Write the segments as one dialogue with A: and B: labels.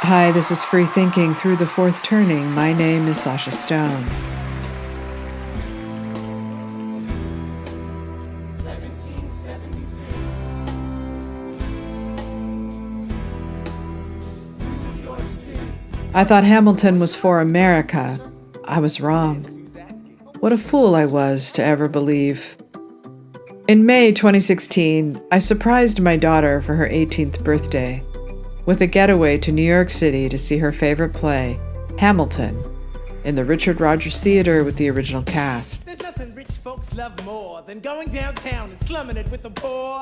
A: Hi, this is Free Thinking Through the Fourth Turning. My name is Sasha Stone. I thought Hamilton was for America. I was wrong. What a fool I was to ever believe. In May 2016, I surprised my daughter for her 18th birthday with a getaway to New York City to see her favorite play, Hamilton, in the Richard Rodgers Theater with the original cast.
B: There's nothing rich folks love more than going downtown and slumming it with the poor.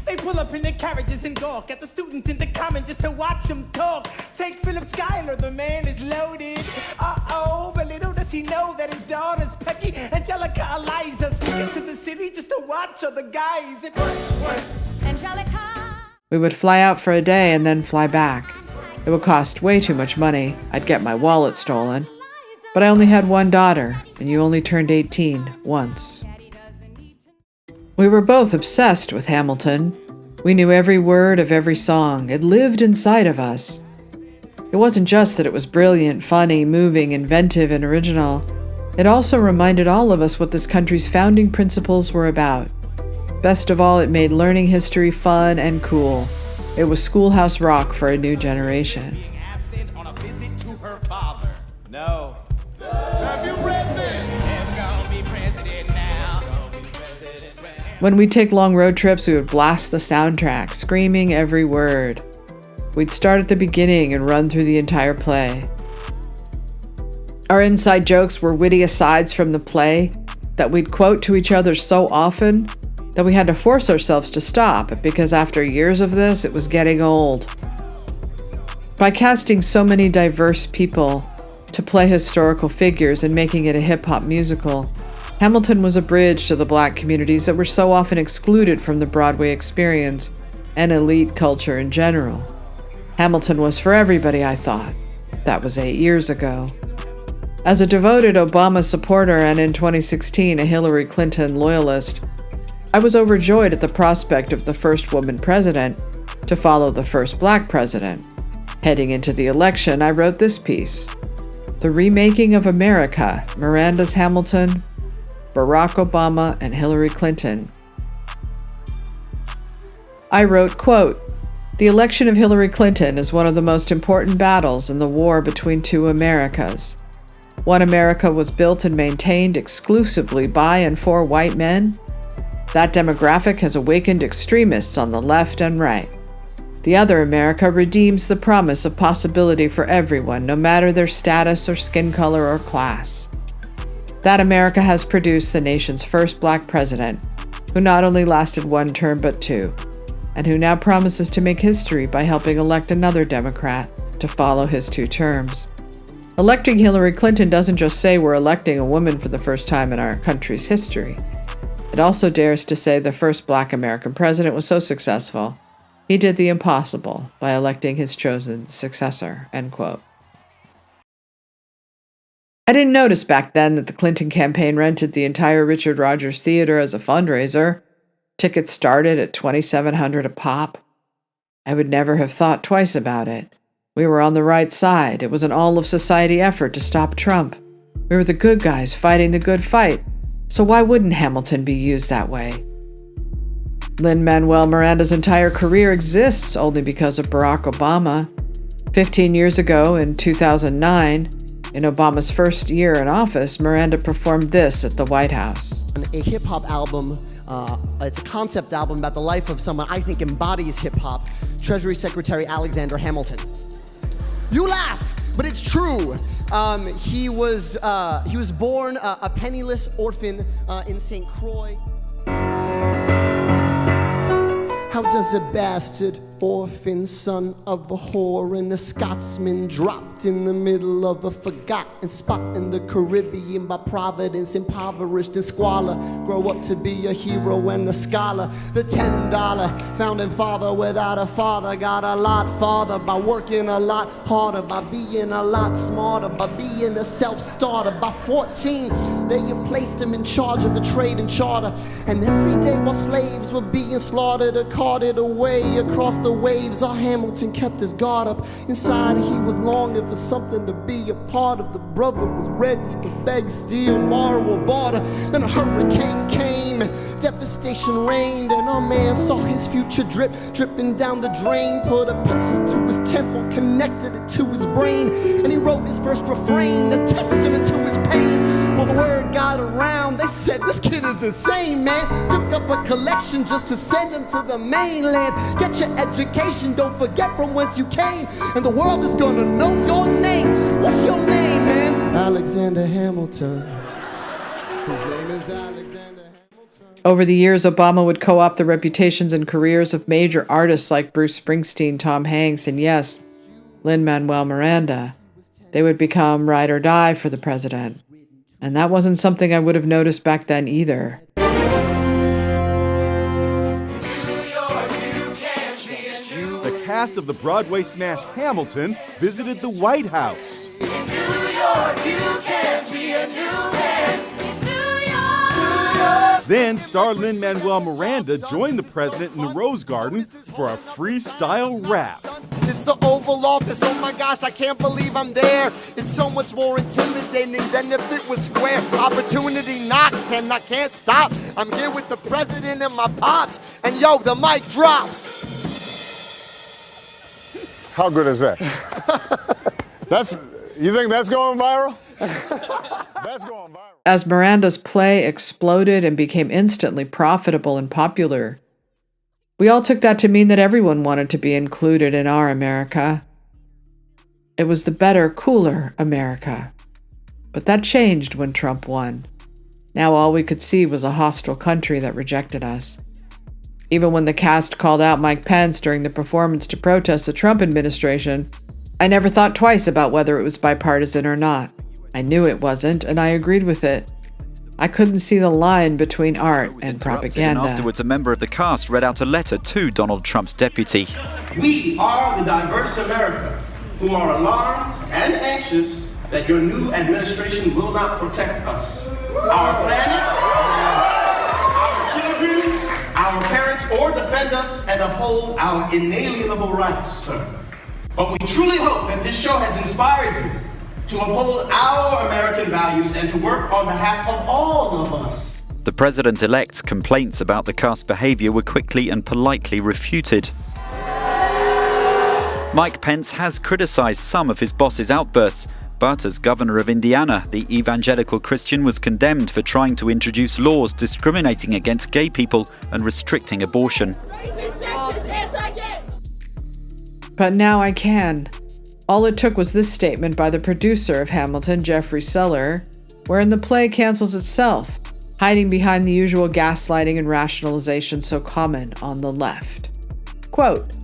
B: They pull up in their carriages and gawk at the students in the common just to watch them talk. Take Philip Schuyler, the man is loaded. Uh-oh, but little does he know that his daughters, Peggy, Angelica, Eliza, sneak into the city just to watch other guys. And work. Angelica.
A: We would fly out for a day and then fly back. It would cost way too much money. I'd get my wallet stolen. But I only had one daughter, and you only turned 18 once. We were both obsessed with Hamilton. We knew every word of every song. It lived inside of us. It wasn't just that it was brilliant, funny, moving, inventive, and original. It also reminded all of us what this country's founding principles were about. Best of all, it made learning history fun and cool. It was schoolhouse rock for a new generation.
B: No. Have you read this?
A: When we'd take long road trips, we would blast the soundtrack, screaming every word. We'd start at the beginning and run through the entire play. Our inside jokes were witty asides from the play that we'd quote to each other so often that we had to force ourselves to stop, because after years of this, it was getting old. By casting so many diverse people to play historical figures and making it a hip-hop musical, Hamilton was a bridge to the Black communities that were so often excluded from the Broadway experience and elite culture in general. Hamilton was for everybody, I thought. That was 8 years ago. As a devoted Obama supporter and in 2016 a Hillary Clinton loyalist, I was overjoyed at the prospect of the first woman president to follow the first Black president. Heading into the election, I wrote this piece, The Remaking of America, Miranda's Hamilton, Barack Obama, and Hillary Clinton. I wrote, quote, The election of Hillary Clinton is one of the most important battles in the war between two Americas. One America was built and maintained exclusively by and for white men. That demographic has awakened extremists on the left and right. The other America redeems the promise of possibility for everyone, no matter their status or skin color or class. That America has produced the nation's first Black president, who not only lasted one term but two, and who now promises to make history by helping elect another Democrat to follow his 2 terms. Electing Hillary Clinton doesn't just say we're electing a woman for the first time in our country's history. It also dares to say the first Black American president was so successful, he did the impossible by electing his chosen successor, end quote. I didn't notice back then that the Clinton campaign rented the entire Richard Rodgers Theater as a fundraiser. Tickets started at $2,700 a pop. I would never have thought twice about it. We were on the right side. It was an all-of-society effort to stop Trump. We were the good guys fighting the good fight. So why wouldn't Hamilton be used that way? Lin-Manuel Miranda's entire career exists only because of Barack Obama. 15 years ago, in 2009, in Obama's first year in office, Miranda performed this at the White House.
C: A hip-hop album, it's a concept album about the life of someone I think embodies hip-hop, Treasury Secretary Alexander Hamilton. You laugh, but it's true. He was born a penniless orphan in St. Croix. How does a bastard orphan son of a whore and a Scotsman dropped in the middle of a forgotten spot in the Caribbean by providence, impoverished in squalor, grow up to be a hero and a scholar? The $10 founding father without a father got a lot farther by working a lot harder, by being a lot smarter, by being a self-starter. By 14, they had placed him in charge of the trade and charter. And every day while slaves were being slaughtered or carted away across the waves, our Hamilton kept his guard up. Inside he was longing for something to be a part of. The brother was ready to beg, steal, borrow, or barter. Then a hurricane came and devastation reigned, and our man saw his future dripping down the drain. Put a pencil to his temple, connected it to his brain, and he wrote his first refrain, a testament to his pain. Well, the word got around, they said this kid is insane, man. Took up a collection just to send him to the mainland. Get your education, don't forget from whence you came, and the world is gonna know your name. What's your name, man? Alexander Hamilton. His name is Alexander Hamilton.
A: Over the years, Obama would co-opt the reputations and careers of major artists like Bruce Springsteen, Tom Hanks, and yes, Lin-Manuel Miranda. They would become ride or die for the president. And that wasn't something I would have noticed back then either.
D: The cast of the Broadway smash Hamilton visited the White House.
B: New York, you can be a new man. New York.
D: Then star Lin-Manuel Miranda joined the president in the Rose Garden for a freestyle rap.
C: It's the Oval Office, oh my gosh, I can't believe I'm there. It's so much more intimidating than if it was square. Opportunity knocks and I can't stop. I'm here with the president and my pops, and yo, the mic drops.
E: How good is that? You think that's going viral? That's going viral.
A: As Miranda's play exploded and became instantly profitable and popular, we all took that to mean that everyone wanted to be included in our America. It was the better, cooler America. But that changed when Trump won. Now all we could see was a hostile country that rejected us. Even when the cast called out Mike Pence during the performance to protest the Trump administration, I never thought twice about whether it was bipartisan or not. I knew it wasn't, and I agreed with it. I couldn't see the line between art and propaganda.
F: And afterwards, a member of the cast read out a letter to Donald Trump's deputy.
G: We are the diverse America who are alarmed and anxious that your new administration will not protect us, our planet, our children, our parents, or defend us and uphold our inalienable rights, sir. But we truly hope that this show has inspired you to uphold our American values and to work on behalf of all of us.
F: The president-elect's complaints about the cast's behavior were quickly and politely refuted. Mike Pence has criticized some of his boss's outbursts, but as governor of Indiana, the evangelical Christian was condemned for trying to introduce laws discriminating against gay people and restricting abortion.
A: But now I can. All it took was this statement by the producer of Hamilton, Jeffrey Seller, wherein the play cancels itself, hiding behind the usual gaslighting and rationalization so common on the left. Quote,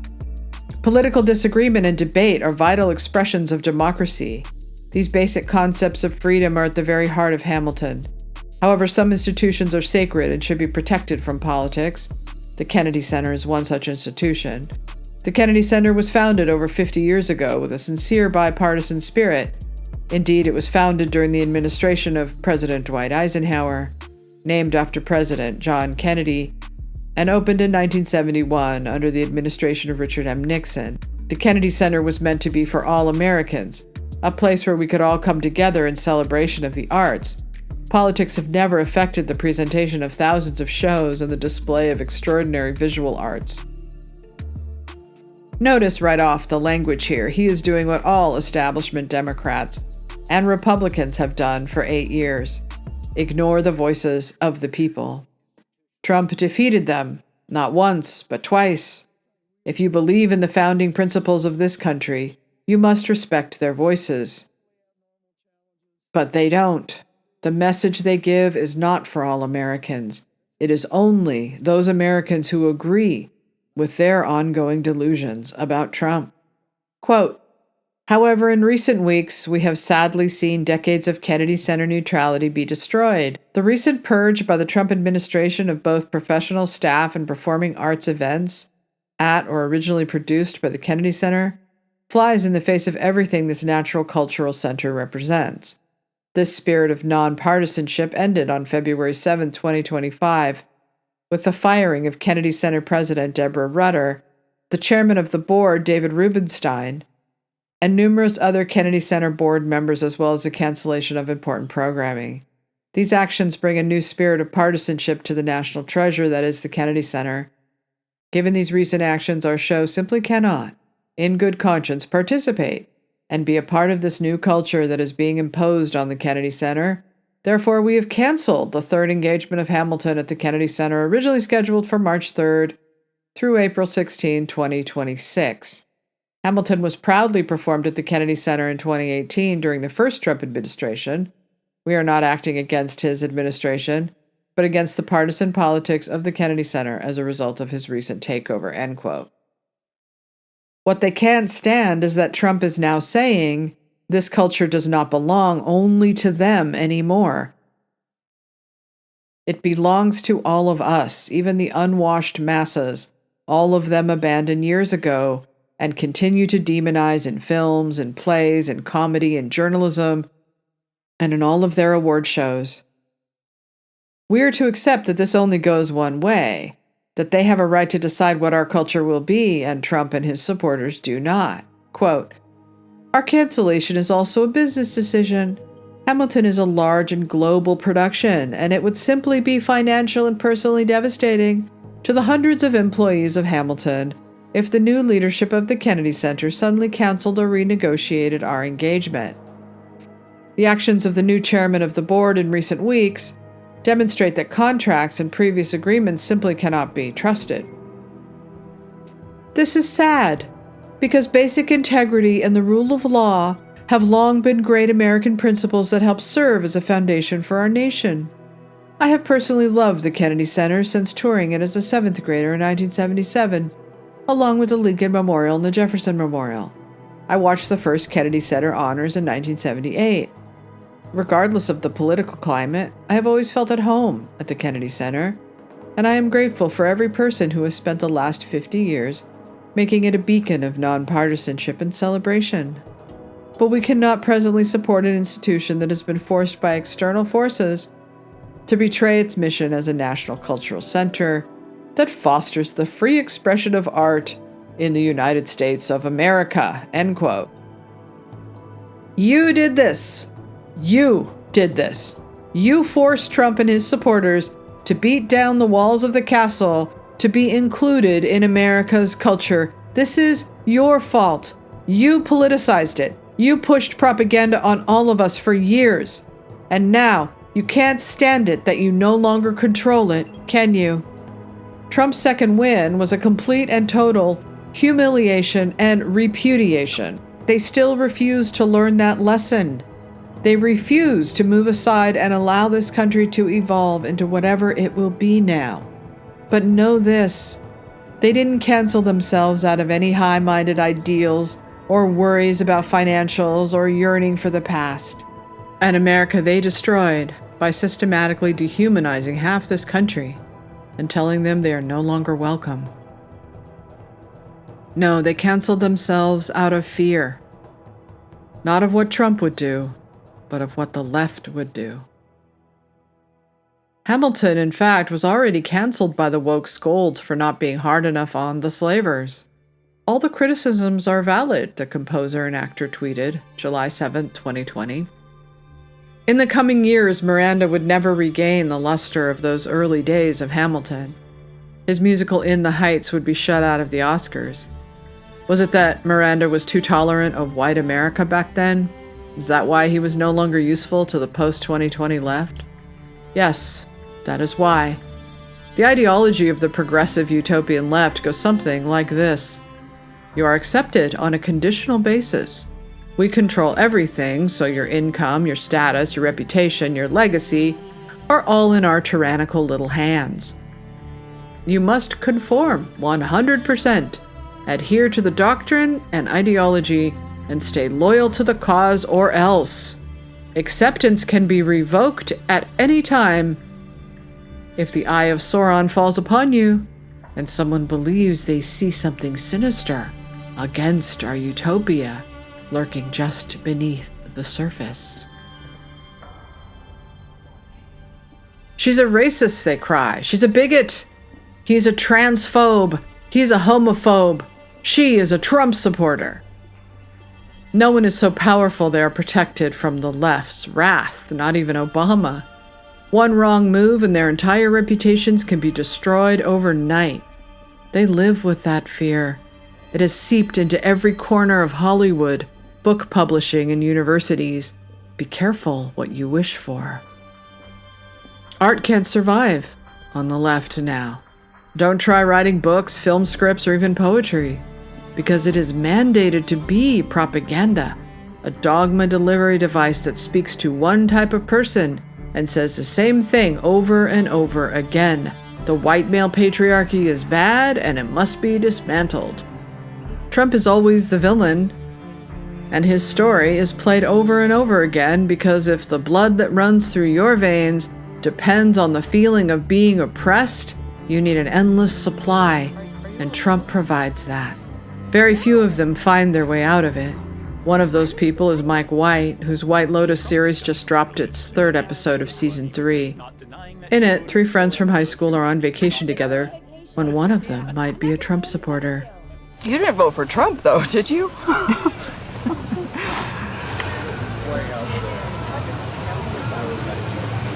A: "Political disagreement and debate are vital expressions of democracy. These basic concepts of freedom are at the very heart of Hamilton. However, some institutions are sacred and should be protected from politics. The Kennedy Center is one such institution. The Kennedy Center was founded over 50 years ago with a sincere bipartisan spirit. Indeed, it was founded during the administration of President Dwight Eisenhower, named after President John Kennedy, and opened in 1971 under the administration of Richard M. Nixon. The Kennedy Center was meant to be for all Americans, a place where we could all come together in celebration of the arts. Politics have never affected the presentation of thousands of shows and the display of extraordinary visual arts." Notice right off the language here. He is doing what all establishment Democrats and Republicans have done for 8 years. Ignore the voices of the people. Trump defeated them, not once, but twice. If you believe in the founding principles of this country, you must respect their voices. But they don't. The message they give is not for all Americans. It is only those Americans who agree with their ongoing delusions about Trump. Quote, "However, in recent weeks, we have sadly seen decades of Kennedy Center neutrality be destroyed. The recent purge by the Trump administration of both professional staff and performing arts events at or originally produced by the Kennedy Center flies in the face of everything this natural cultural center represents. This spirit of nonpartisanship ended on February 7, 2025, with the firing of Kennedy Center President Deborah Rutter, the chairman of the board, David Rubenstein, and numerous other Kennedy Center board members, as well as the cancellation of important programming. These actions bring a new spirit of partisanship to the national treasure that is the Kennedy Center. Given these recent actions, our show simply cannot, in good conscience, participate and be a part of this new culture that is being imposed on the Kennedy Center. Therefore, we have canceled the third engagement of Hamilton at the Kennedy Center, originally scheduled for March 3rd through April 16, 2026. Hamilton was proudly performed at the Kennedy Center in 2018 during the first Trump administration. We are not acting against his administration, but against the partisan politics of the Kennedy Center as a result of his recent takeover, end quote. What they can't stand is that Trump is now saying this culture does not belong only to them anymore. It belongs to all of us, even the unwashed masses, all of them abandoned years ago, and continue to demonize in films and plays and comedy and journalism and in all of their award shows. We are to accept that this only goes one way, that they have a right to decide what our culture will be, and Trump and his supporters do not. Quote, "Our cancellation is also a business decision. Hamilton is a large and global production, and it would simply be financial and personally devastating to the hundreds of employees of Hamilton if the new leadership of the Kennedy Center suddenly canceled or renegotiated our engagement. The actions of the new chairman of the board in recent weeks demonstrate that contracts and previous agreements simply cannot be trusted. This is sad, because basic integrity and the rule of law have long been great American principles that help serve as a foundation for our nation. I have personally loved the Kennedy Center since touring it as a 7th grader in 1977, along with the Lincoln Memorial and the Jefferson Memorial. I watched the first Kennedy Center honors in 1978. Regardless of the political climate, I have always felt at home at the Kennedy Center, and I am grateful for every person who has spent the last 50 years making it a beacon of nonpartisanship and celebration. But we cannot presently support an institution that has been forced by external forces to betray its mission as a national cultural center that fosters the free expression of art in the United States of America," end quote. You did this. You did this. You forced Trump and his supporters to beat down the walls of the castle to be included in America's culture. This is your fault. You politicized it. You pushed propaganda on all of us for years. And now you can't stand it that you no longer control it, can you? Trump's second win was a complete and total humiliation and repudiation. They still refuse to learn that lesson. They refuse to move aside and allow this country to evolve into whatever it will be now. But know this, they didn't cancel themselves out of any high-minded ideals or worries about financials or yearning for the past. An America they destroyed by systematically dehumanizing half this country and telling them they are no longer welcome. No, they canceled themselves out of fear. Not of what Trump would do, but of what the left would do. Hamilton, in fact, was already canceled by the woke scolds for not being hard enough on the slavers. All the criticisms are valid, the composer and actor tweeted, July 7, 2020. In the coming years, Miranda would never regain the luster of those early days of Hamilton. His musical In the Heights would be shut out of the Oscars. Was it that Miranda was too tolerant of white America back then? Is that why he was no longer useful to the post-2020 left? Yes, that is why. The ideology of the progressive utopian left goes something like this. You are accepted on a conditional basis. We control everything, so your income, your status, your reputation, your legacy are all in our tyrannical little hands. You must conform 100%, adhere to the doctrine and ideology, and stay loyal to the cause, or else acceptance can be revoked at any time. If the eye of Sauron falls upon you, and someone believes they see something sinister against our utopia lurking just beneath the surface. She's a racist, they cry. She's a bigot. He's a transphobe. He's a homophobe. She is a Trump supporter. No one is so powerful they are protected from the left's wrath, not even Obama. One wrong move and their entire reputations can be destroyed overnight. They live with that fear. It has seeped into every corner of Hollywood, book publishing, and universities. Be careful what you wish for. Art can't survive on the left now. Don't try writing books, film scripts, or even poetry, because it is mandated to be propaganda, a dogma delivery device that speaks to one type of person and says the same thing over and over again. The white male patriarchy is bad and it must be dismantled. Trump is always the villain, and his story is played over and over again because if the blood that runs through your veins depends on the feeling of being oppressed, you need an endless supply, and Trump provides that. Very few of them find their way out of it. One of those people is Mike White, whose White Lotus series just dropped its 3rd episode of season 3. In it, 3 friends from high school are on vacation together when one of them might be a Trump supporter.
H: You didn't vote for Trump, though, did you?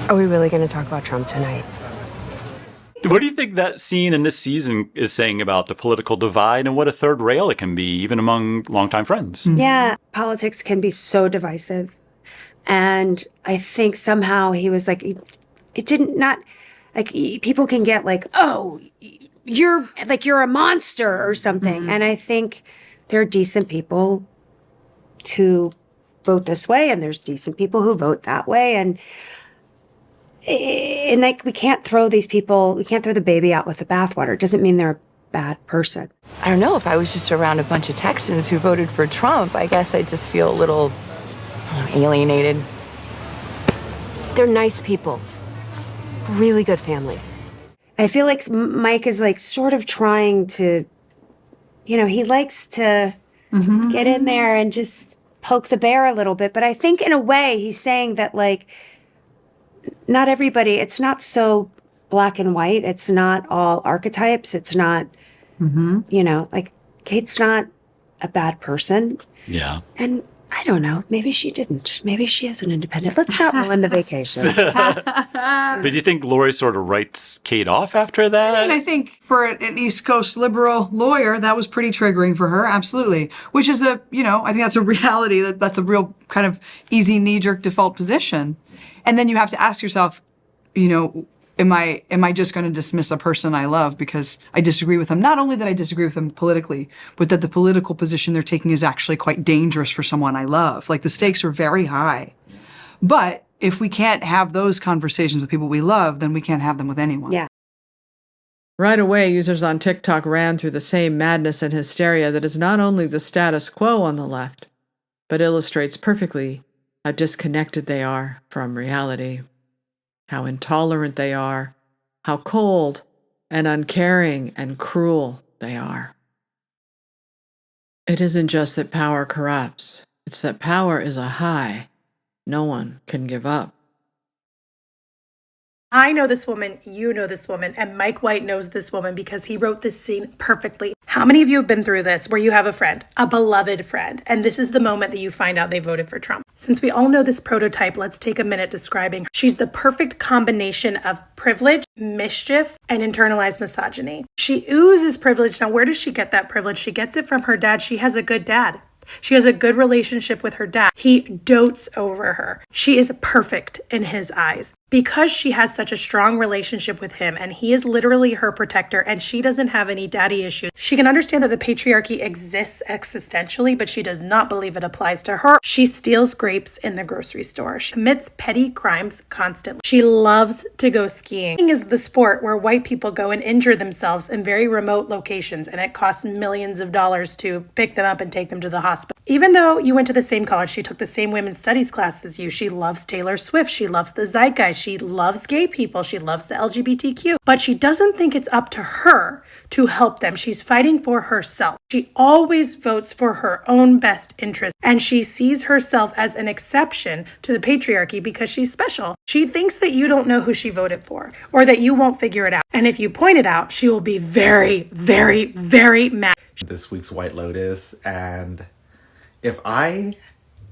I: Are we really going to talk about Trump tonight?
J: What do you think that scene in this season is saying about the political divide and what a third rail it can be, even among longtime friends?
I: Yeah, politics can be so divisive. And I think somehow he was like, it didn't not, like, people can get like, oh, you're a monster or something. And I think there are decent people who vote this way, and there's decent people who vote that way. And like, we can't throw the baby out with the bathwater. It doesn't mean they're a bad person.
H: I don't know. If I was just around a bunch of Texans who voted for Trump, I guess I just feel a little alienated.
I: They're nice people. Really good families. I feel like Mike is like sort of trying to, he likes to get in there and just poke the bear a little bit. But I think in a way he's saying that, like, not everybody, it's not so black and white. It's not all archetypes. It's not, like, Kate's not a bad person.
J: Yeah.
I: And I don't know. Maybe she didn't. Maybe she is an independent. Let's not ruin the vacation.
J: But do you think Lori sort of writes Kate off after that?
K: I mean, I think for an East Coast liberal lawyer, that was pretty triggering for her. Absolutely. Which is I think that's a reality. That's a real kind of easy knee-jerk default position. And then you have to ask yourself, am I just going to dismiss a person I love because I disagree with them? Not only that I disagree with them politically, but that the political position they're taking is actually quite dangerous for someone I love. Like, the stakes are very high. But if we can't have those conversations with people we love, then we can't have them with anyone.
I: Yeah.
A: Right away, users on TikTok ran through the same madness and hysteria that is not only the status quo on the left, but illustrates perfectly how disconnected they are from reality, how intolerant they are, how cold and uncaring and cruel they are. It isn't just that power corrupts, it's that power is a high no one can give up.
L: I know this woman, you know this woman, and Mike White knows this woman because he wrote this scene perfectly. How many of you have been through this where you have a friend, a beloved friend, and this is the moment that you find out they voted for Trump? Since we all know this prototype, let's take a minute describing her. She's the perfect combination of privilege, mischief, and internalized misogyny. She oozes privilege. Now, where does she get that privilege? She gets it from her dad. She has a good dad. She has a good relationship with her dad. He dotes over her. She is perfect in his eyes. Because she has such a strong relationship with him and he is literally her protector and she doesn't have any daddy issues, she can understand that the patriarchy exists existentially, but she does not believe it applies to her. She steals grapes in the grocery store. She commits petty crimes constantly. She loves to go skiing. Skiing is the sport where white people go and injure themselves in very remote locations, and it costs millions of dollars to pick them up and take them to the hospital. Even though you went to the same college, she took the same women's studies class as you. She loves Taylor Swift. She loves the zeitgeist. She loves gay people. She loves the LGBTQ. But she doesn't think it's up to her to help them. She's fighting for herself. She always votes for her own best interest, and she sees herself as an exception to the patriarchy because she's special. She thinks that you don't know who she voted for or that you won't figure it out. And if you point it out, she will be very, very, very mad.
M: This week's White Lotus, and if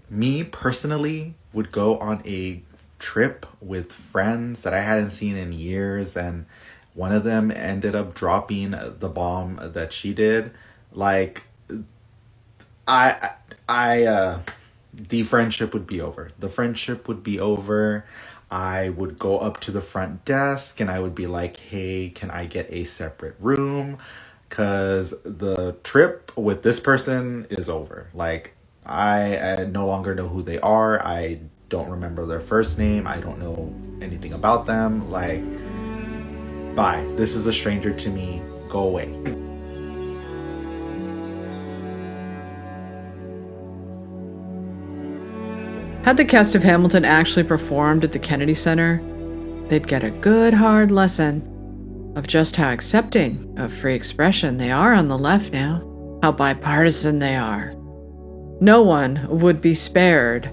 M: me personally would go on a trip with friends that I hadn't seen in years, and one of them ended up dropping the bomb that she did, like, the friendship would be over. The friendship would be over. I would go up to the front desk and I would be like, hey, can I get a separate room? Because the trip with this person is over. Like, I no longer know who they are. I don't remember their first name. I don't know anything about them. Like, bye. This is a stranger to me. Go away.
A: Had the cast of Hamilton actually performed at the Kennedy Center, they'd get a good hard lesson of just how accepting of free expression they are on the left now, how bipartisan they are. No one would be spared.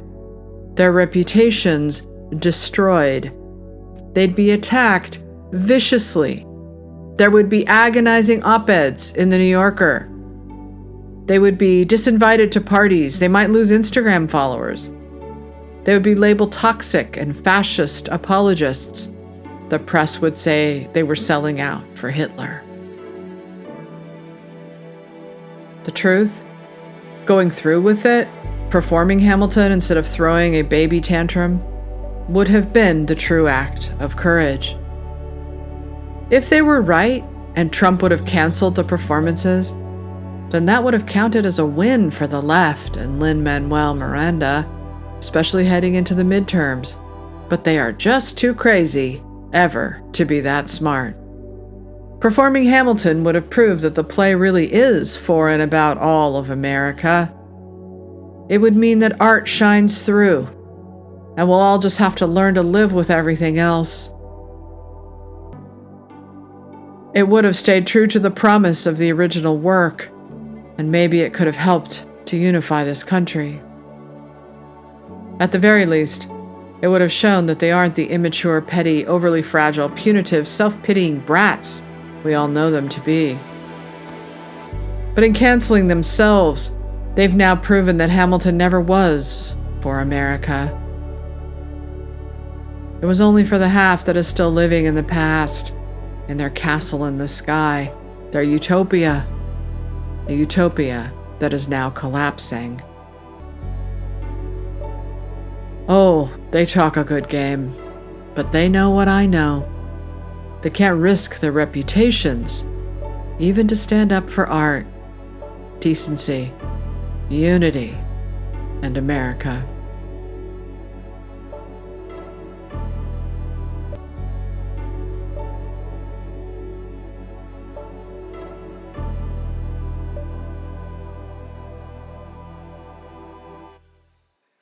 A: Their reputations destroyed. They'd be attacked viciously. There would be agonizing op-eds in the New Yorker. They would be disinvited to parties. They might lose Instagram followers. They would be labeled toxic and fascist apologists. The press would say they were selling out for Hitler. The truth? Going through with it, performing Hamilton instead of throwing a baby tantrum, would have been the true act of courage. If they were right and Trump would have canceled the performances, then that would have counted as a win for the left and Lin-Manuel Miranda, especially heading into the midterms. But they are just too crazy ever to be that smart. Performing Hamilton would have proved that the play really is for and about all of America. It would mean that art shines through, and we'll all just have to learn to live with everything else. It would have stayed true to the promise of the original work, and maybe it could have helped to unify this country. At the very least, it would have shown that they aren't the immature, petty, overly fragile, punitive, self-pitying brats we all know them to be. But in canceling themselves, they've now proven that Hamilton never was for America. It was only for the half that is still living in the past, in their castle in the sky, their utopia, a utopia that is now collapsing. Oh, they talk a good game, but they know what I know. They can't risk their reputations, even to stand up for art, decency, unity, and America.